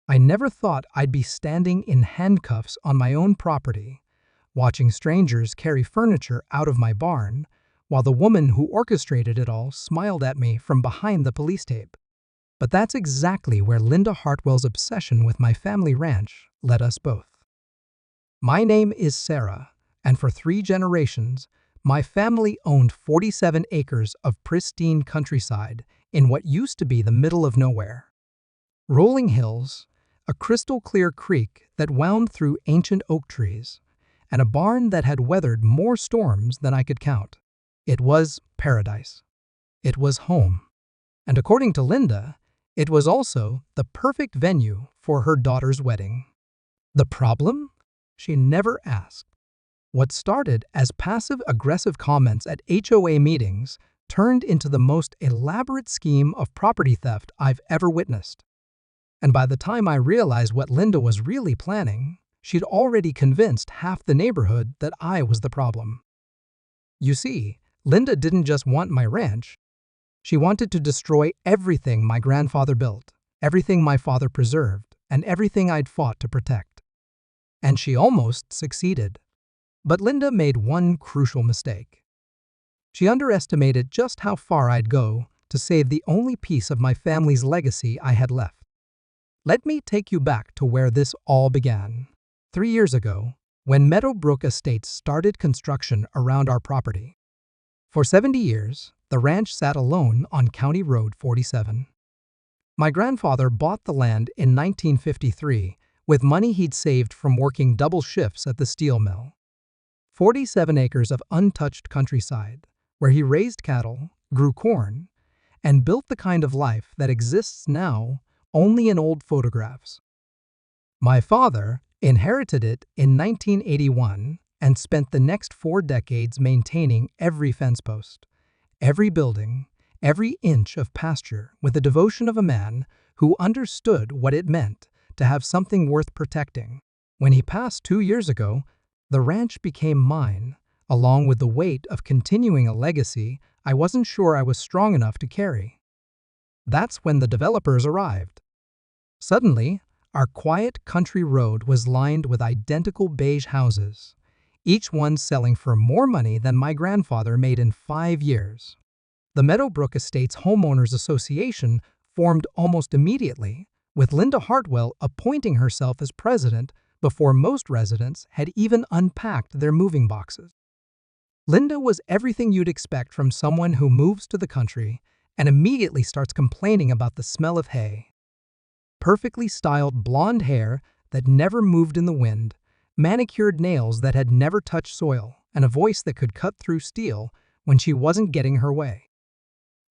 I never thought I'd be standing in handcuffs on my own property, watching strangers carry furniture out of my barn, while the woman who orchestrated it all smiled at me from behind the police tape. But that's exactly where Linda Hartwell's obsession with my family ranch led us both. My name is Sarah, and for 3 generations, my family owned 47 acres of pristine countryside in what used to be the middle of nowhere. Rolling hills, a crystal-clear creek that wound through ancient oak trees, and a barn that had weathered more storms than I could count. It was paradise. It was home. And according to Linda, it was also the perfect venue for her daughter's wedding. The problem? She never asked. What started as passive-aggressive comments at HOA meetings turned into the most elaborate scheme of property theft I've ever witnessed. And by the time I realized what Linda was really planning, she'd already convinced half the neighborhood that I was the problem. You see, Linda didn't just want my ranch. She wanted to destroy everything my grandfather built, everything my father preserved, and everything I'd fought to protect. And she almost succeeded. But Linda made one crucial mistake. She underestimated just how far I'd go to save the only piece of my family's legacy I had left. Let me take you back to where this all began. 3 years ago, when Meadowbrook Estates started construction around our property. For 70 years, the ranch sat alone on County Road 47. My grandfather bought the land in 1953 with money he'd saved from working double shifts at the steel mill. 47 acres of untouched countryside, where he raised cattle, grew corn, and built the kind of life that exists now only in old photographs. My father inherited it in 1981 and spent the next 4 decades maintaining every fence post, every building, every inch of pasture with the devotion of a man who understood what it meant to have something worth protecting. When he passed 2 years ago, the ranch became mine, along with the weight of continuing a legacy I wasn't sure I was strong enough to carry. That's when the developers arrived. Suddenly, our quiet country road was lined with identical beige houses, each one selling for more money than my grandfather made in 5 years. The Meadowbrook Estates Homeowners Association formed almost immediately, with Linda Hartwell appointing herself as president before most residents had even unpacked their moving boxes. Linda was everything you'd expect from someone who moves to the country and immediately starts complaining about the smell of hay. Perfectly styled blonde hair that never moved in the wind, manicured nails that had never touched soil, and a voice that could cut through steel when she wasn't getting her way.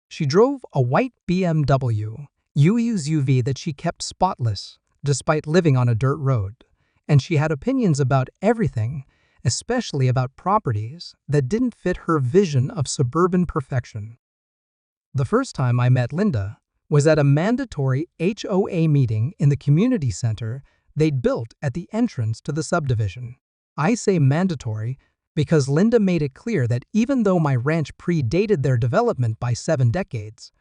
She drove a white BMW UUV that she kept spotless despite living on a dirt road, and she had opinions about everything, especially about properties that didn't fit her vision of suburban perfection. The first time I met Linda was at a mandatory HOA meeting in the community center they'd built at the entrance to the subdivision. I say mandatory because Linda made it clear that even though my ranch predated their development by 7 decades,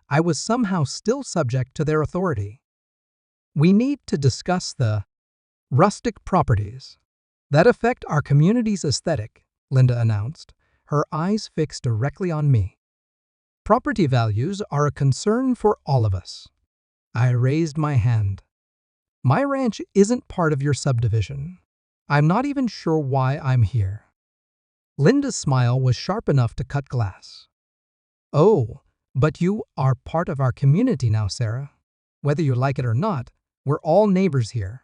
I was somehow still subject to their authority. We need to discuss the rustic properties that affect our community's aesthetic, Linda announced, her eyes fixed directly on me. Property values are a concern for all of us. I raised my hand. My ranch isn't part of your subdivision. I'm not even sure why I'm here. Linda's smile was sharp enough to cut glass. Oh, but you are part of our community now, Sarah. Whether you like it or not, we're all neighbors here.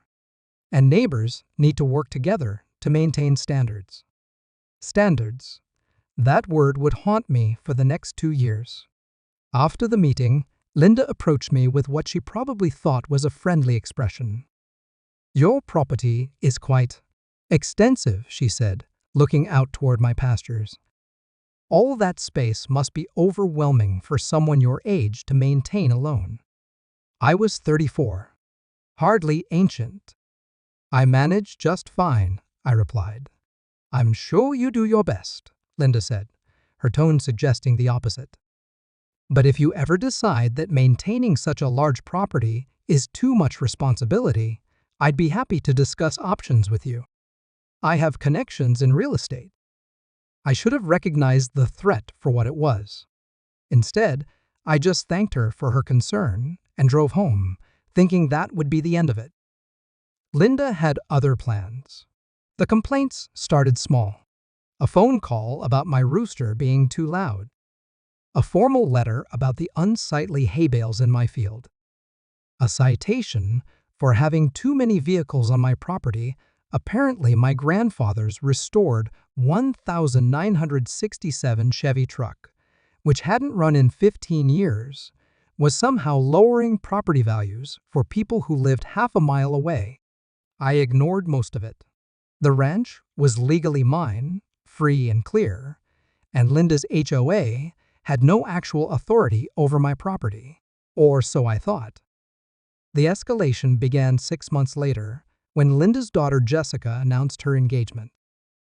And neighbors need to work together to maintain standards. Standards. That word would haunt me for the next 2 years. After the meeting, Linda approached me with what she probably thought was a friendly expression. Your property is quite extensive, she said, looking out toward my pastures. All that space must be overwhelming for someone your age to maintain alone. I was 34. Hardly ancient. I manage just fine, I replied. I'm sure you do your best, Linda said, her tone suggesting the opposite. But if you ever decide that maintaining such a large property is too much responsibility, I'd be happy to discuss options with you. I have connections in real estate. I should have recognized the threat for what it was. Instead, I just thanked her for her concern and drove home, thinking that would be the end of it. Linda had other plans. The complaints started small. A phone call about my rooster being too loud. A formal letter about the unsightly hay bales in my field. A citation for having too many vehicles on my property. Apparently, my grandfather's restored 1967 Chevy truck, which hadn't run in 15 years, was somehow lowering property values for people who lived half a mile away. I ignored most of it. The ranch was legally mine, free and clear, and Linda's HOA had no actual authority over my property, or so I thought. The escalation began 6 months later, when Linda's daughter Jessica announced her engagement.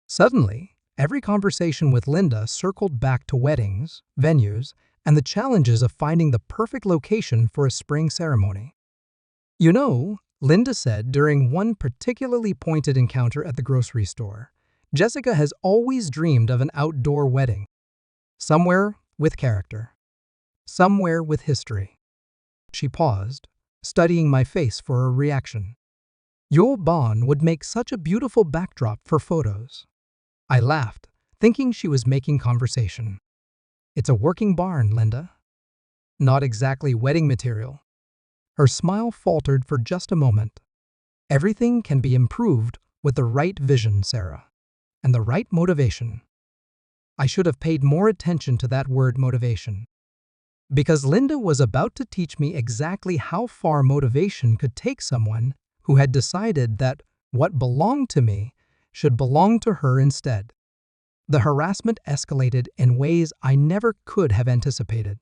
Suddenly, every conversation with Linda circled back to weddings, venues, and the challenges of finding the perfect location for a spring ceremony. You know, Linda said during one particularly pointed encounter at the grocery store, Jessica has always dreamed of an outdoor wedding. Somewhere with character. Somewhere with history. She paused, studying my face for a reaction. Your barn would make such a beautiful backdrop for photos. I laughed, thinking she was making conversation. It's a working barn, Linda. Not exactly wedding material. Her smile faltered for just a moment. Everything can be improved with the right vision, Sarah, and the right motivation. I should have paid more attention to that word motivation. Because Linda was about to teach me exactly how far motivation could take someone who had decided that what belonged to me should belong to her instead. The harassment escalated in ways I never could have anticipated.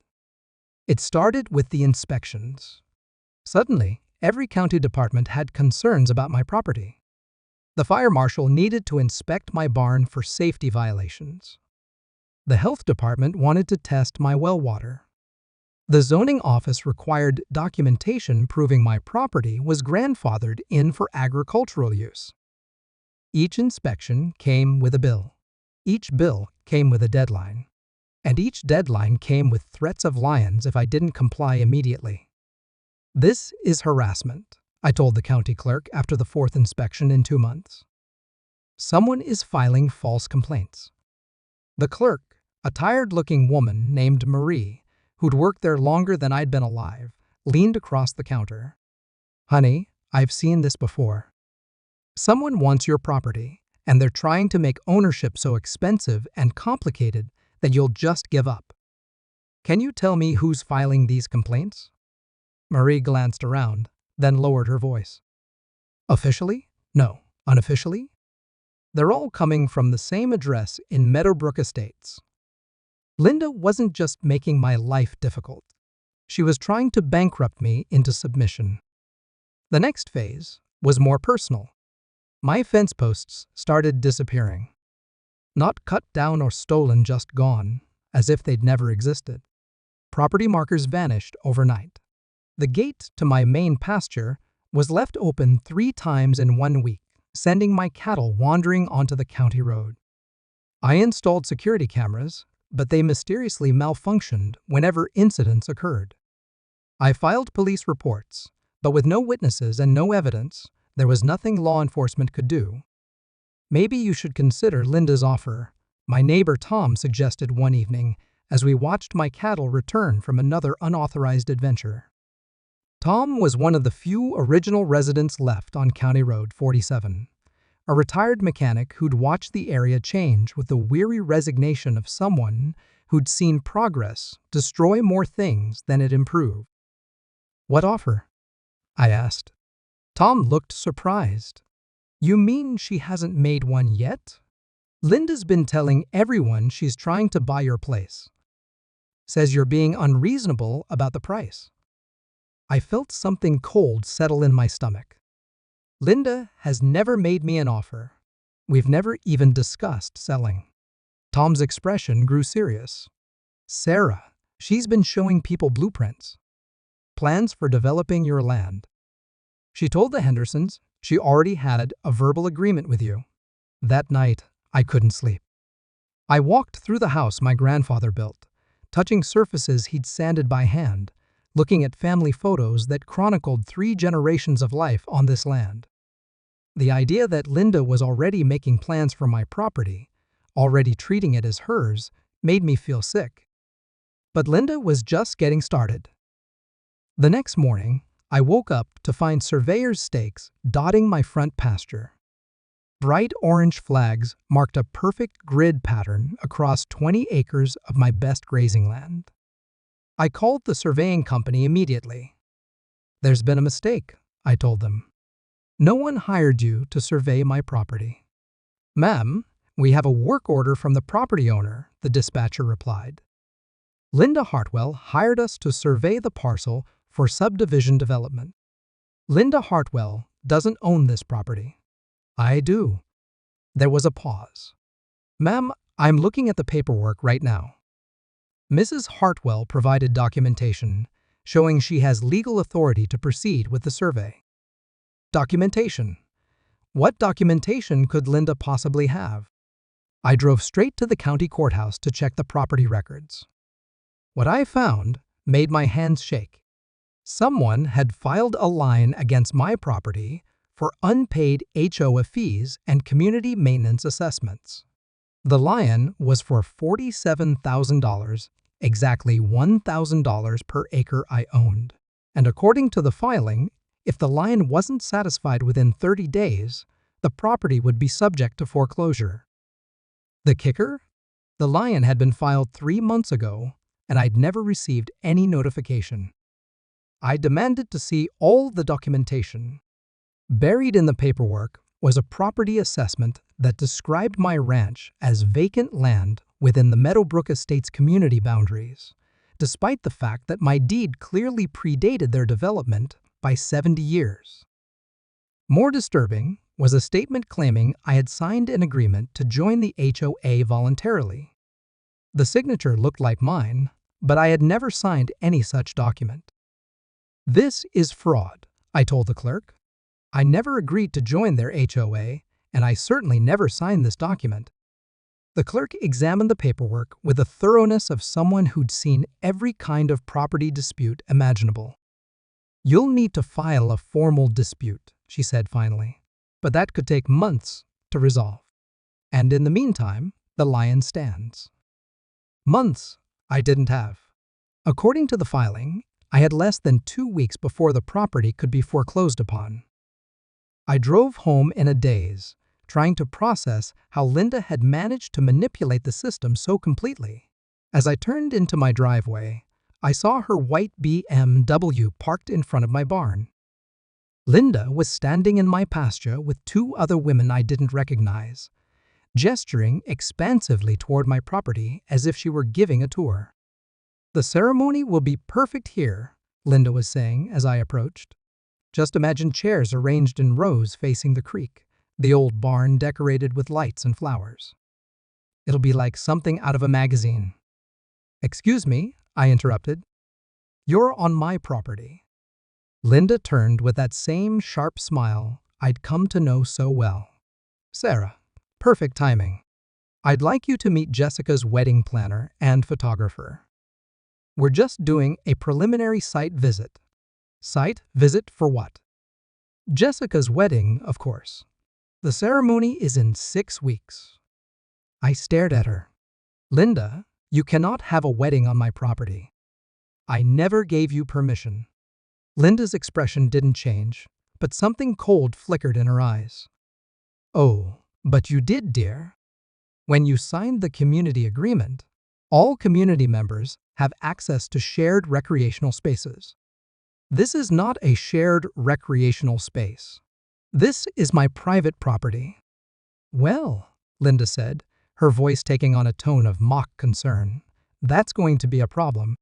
It started with the inspections. Suddenly, every county department had concerns about my property. The fire marshal needed to inspect my barn for safety violations. The health department wanted to test my well water. The zoning office required documentation proving my property was grandfathered in for agricultural use. Each inspection came with a bill. Each bill came with a deadline. And each deadline came with threats of lions if I didn't comply immediately. This is harassment, I told the county clerk after the 4th inspection in 2 months. Someone is filing false complaints. The clerk, a tired-looking woman named Marie, who'd worked there longer than I'd been alive, leaned across the counter. Honey, I've seen this before. Someone wants your property, and they're trying to make ownership so expensive and complicated that you'll just give up. Can you tell me who's filing these complaints? Marie glanced around, then lowered her voice. Officially? No. Unofficially? They're all coming from the same address in Meadowbrook Estates. Linda wasn't just making my life difficult. She was trying to bankrupt me into submission. The next phase was more personal. My fence posts started disappearing. Not cut down or stolen, just gone, as if they'd never existed. Property markers vanished overnight. The gate to my main pasture was left open 3 times in 1 week, sending my cattle wandering onto the county road. I installed security cameras, but they mysteriously malfunctioned whenever incidents occurred. I filed police reports, but with no witnesses and no evidence, there was nothing law enforcement could do. Maybe you should consider Linda's offer, my neighbor Tom suggested one evening as we watched my cattle return from another unauthorized adventure. Tom was one of the few original residents left on County Road 47, a retired mechanic who'd watched the area change with the weary resignation of someone who'd seen progress destroy more things than it improved. What offer? I asked. Tom looked surprised. You mean she hasn't made one yet? Linda's been telling everyone she's trying to buy your place. Says you're being unreasonable about the price. I felt something cold settle in my stomach. Linda has never made me an offer. We've never even discussed selling. Tom's expression grew serious. Sarah, She's been showing people blueprints, plans for developing your land. She told the Hendersons she already had a verbal agreement with you. That night, I couldn't sleep. I walked through the house my grandfather built, touching surfaces he'd sanded by hand, looking at family photos that chronicled 3 generations of life on this land. The idea that Linda was already making plans for my property, already treating it as hers, made me feel sick. But Linda was just getting started. The next morning, I woke up to find surveyor's stakes dotting my front pasture. Bright orange flags marked a perfect grid pattern across 20 acres of my best grazing land. I called the surveying company immediately. "There's been a mistake," I told them. "No one hired you to survey my property." "Ma'am, we have a work order from the property owner," the dispatcher replied. "Linda Hartwell hired us to survey the parcel for subdivision development. Linda Hartwell doesn't own this property." "I do." There was a pause. "Ma'am, I'm looking at the paperwork right now." Mrs. Hartwell provided documentation showing she has legal authority to proceed with the survey. Documentation. What documentation could Linda possibly have? I drove straight to the county courthouse to check the property records. What I found made my hands shake. Someone had filed a lien against my property for unpaid HOA fees and community maintenance assessments. The lien was for $47,000, exactly $1,000 per acre I owned. And according to the filing, if the lien wasn't satisfied within 30 days, the property would be subject to foreclosure. The kicker? The lien had been filed 3 months ago, and I'd never received any notification. I demanded to see all the documentation. Buried in the paperwork was a property assessment that described my ranch as vacant land within the Meadowbrook Estates community boundaries, despite the fact that my deed clearly predated their development by 70 years. More disturbing was a statement claiming I had signed an agreement to join the HOA voluntarily. The signature looked like mine, but I had never signed any such document. "This is fraud," I told the clerk. "I never agreed to join their HOA, and I certainly never signed this document." The clerk examined the paperwork with the thoroughness of someone who'd seen every kind of property dispute imaginable. "You'll need to file a formal dispute," she said finally, "but that could take months to resolve. And in the meantime, the lien stands." Months I didn't have. According to the filing, I had less than 2 weeks before the property could be foreclosed upon. I drove home in a daze, trying to process how Linda had managed to manipulate the system so completely. As I turned into my driveway, I saw her white BMW parked in front of my barn. Linda was standing in my pasture with 2 other women I didn't recognize, gesturing expansively toward my property as if she were giving a tour. "The ceremony will be perfect here," Linda was saying as I approached. "Just imagine chairs arranged in rows facing the creek, the old barn decorated with lights and flowers. It'll be like something out of a magazine." "Excuse me," I interrupted. "You're on my property." Linda turned with that same sharp smile I'd come to know so well. "Sarah, perfect timing. I'd like you to meet Jessica's wedding planner and photographer. We're just doing a preliminary site visit." "Site visit for what?" "Jessica's wedding, of course. The ceremony is in 6 weeks." I stared at her. "Linda, you cannot have a wedding on my property. I never gave you permission." Linda's expression didn't change, but something cold flickered in her eyes. "Oh, but you did, dear. When you signed the community agreement, all community members have access to shared recreational spaces. This is not a shared recreational space. This is my private property." "Well," Linda said, her voice taking on a tone of mock concern, "that's going to be a problem.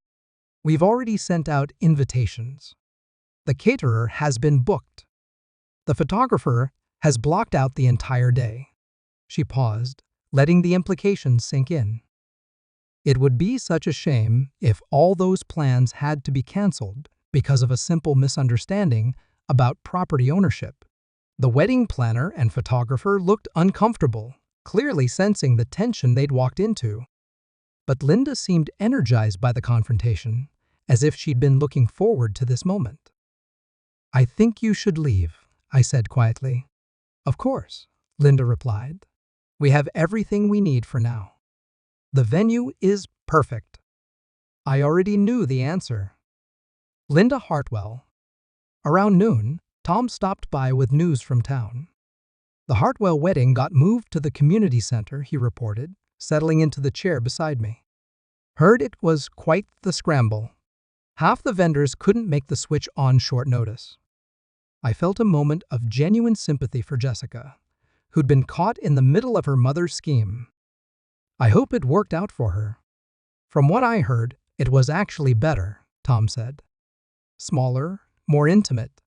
We've already sent out invitations. The caterer has been booked. The photographer has blocked out the entire day." She paused, letting the implications sink in. It would be such a shame if all those plans had to be canceled because of a simple misunderstanding about property ownership. The wedding planner and photographer looked uncomfortable, clearly sensing the tension they'd walked into. But Linda seemed energized by the confrontation, as if she'd been looking forward to this moment. "I think you should leave," I said quietly. "Of course," Linda replied. "We have everything we need for now. The venue is perfect." I already knew the answer. Linda Hartwell. Around noon, Tom stopped by with news from town. The Hartwell wedding got moved to the community center, he reported, settling into the chair beside me. "Heard it was quite the scramble. Half the vendors couldn't make the switch on short notice." I felt a moment of genuine sympathy for Jessica, who'd been caught in the middle of her mother's scheme. "I hope it worked out for her." "From what I heard, it was actually better," Tom said. "Smaller, more intimate.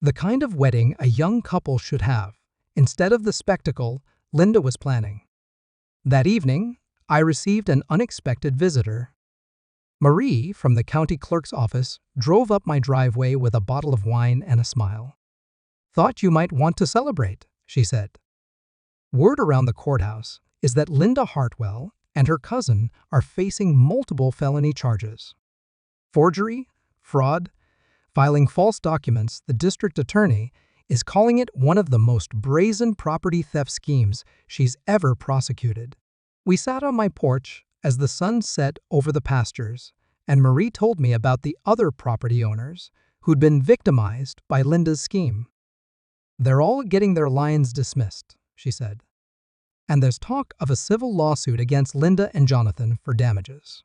The kind of wedding a young couple should have, instead of the spectacle Linda was planning." That evening, I received an unexpected visitor. Marie, from the county clerk's office, drove up my driveway with a bottle of wine and a smile. "Thought you might want to celebrate," she said. "Word around the courthouse is that Linda Hartwell and her cousin are facing multiple felony charges. Forgery, fraud, filing false documents. The district attorney is calling it one of the most brazen property theft schemes she's ever prosecuted." We sat on my porch as the sun set over the pastures, and Marie told me about the other property owners who'd been victimized by Linda's scheme. "They're all getting their liens dismissed," she said. "And there's talk of a civil lawsuit against Linda and Jonathan for damages.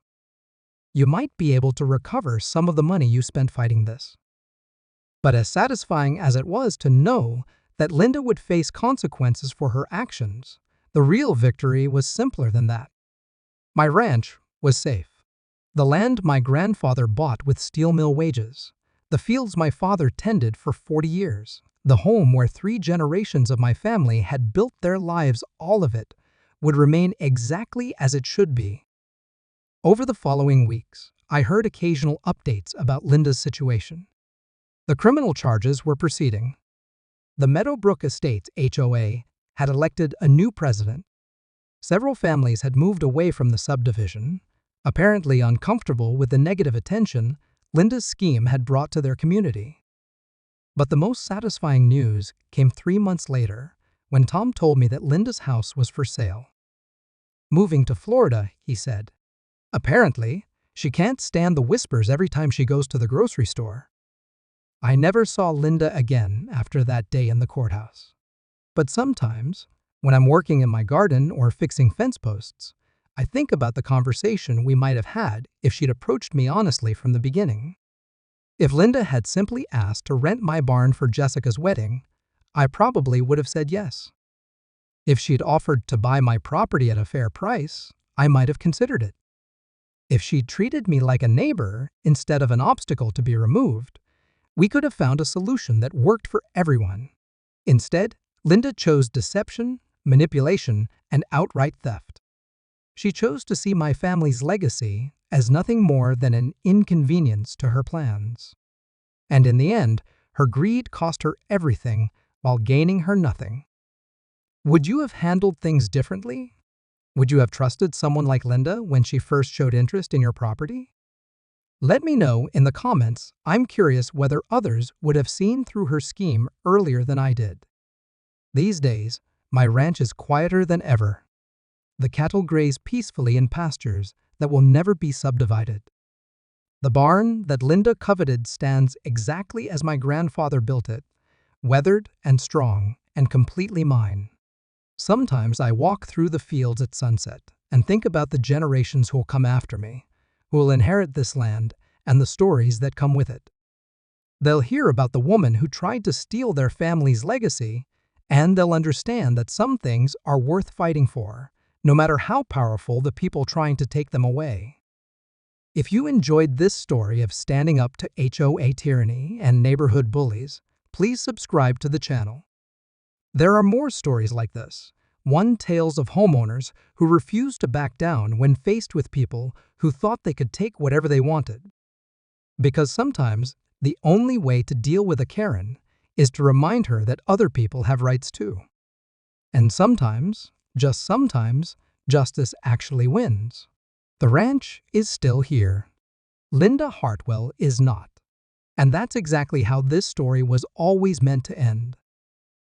You might be able to recover some of the money you spent fighting this." But as satisfying as it was to know that Linda would face consequences for her actions, the real victory was simpler than that. My ranch was safe. The land my grandfather bought with steel mill wages, the fields my father tended for 40 years, the home where 3 generations of my family had built their lives, all of it would remain exactly as it should be. Over the following weeks, I heard occasional updates about Linda's situation. The criminal charges were proceeding. The Meadowbrook Estates HOA had elected a new president. Several families had moved away from the subdivision, apparently uncomfortable with the negative attention Linda's scheme had brought to their community. But the most satisfying news came 3 months later, when Tom told me that Linda's house was for sale. "Moving to Florida," he said. "Apparently, she can't stand the whispers every time she goes to the grocery store." I never saw Linda again after that day in the courthouse. But sometimes, when I'm working in my garden or fixing fence posts, I think about the conversation we might have had if she'd approached me honestly from the beginning. If Linda had simply asked to rent my barn for Jessica's wedding, I probably would have said yes. If she'd offered to buy my property at a fair price, I might have considered it. If she'd treated me like a neighbor instead of an obstacle to be removed, we could have found a solution that worked for everyone. Instead, Linda chose deception, manipulation, and outright theft. She chose to see my family's legacy as nothing more than an inconvenience to her plans. And in the end, her greed cost her everything while gaining her nothing. Would you have handled things differently? Would you have trusted someone like Linda when she first showed interest in your property? Let me know in the comments. I'm curious whether others would have seen through her scheme earlier than I did. These days, my ranch is quieter than ever. The cattle graze peacefully in pastures that will never be subdivided. The barn that Linda coveted stands exactly as my grandfather built it, weathered and strong and completely mine. Sometimes I walk through the fields at sunset and think about the generations who will come after me, who will inherit this land and the stories that come with it. They'll hear about the woman who tried to steal their family's legacy, and they'll understand that some things are worth fighting for, no matter how powerful the people trying to take them away. If you enjoyed this story of standing up to HOA tyranny and neighborhood bullies, please subscribe to the channel. There are more stories like this, One tales of homeowners who refused to back down when faced with people who thought they could take whatever they wanted. Because sometimes the only way to deal with a Karen is to remind her that other people have rights too. And sometimes, just sometimes, justice actually wins. The ranch is still here. Linda Hartwell is not. And that's exactly how this story was always meant to end.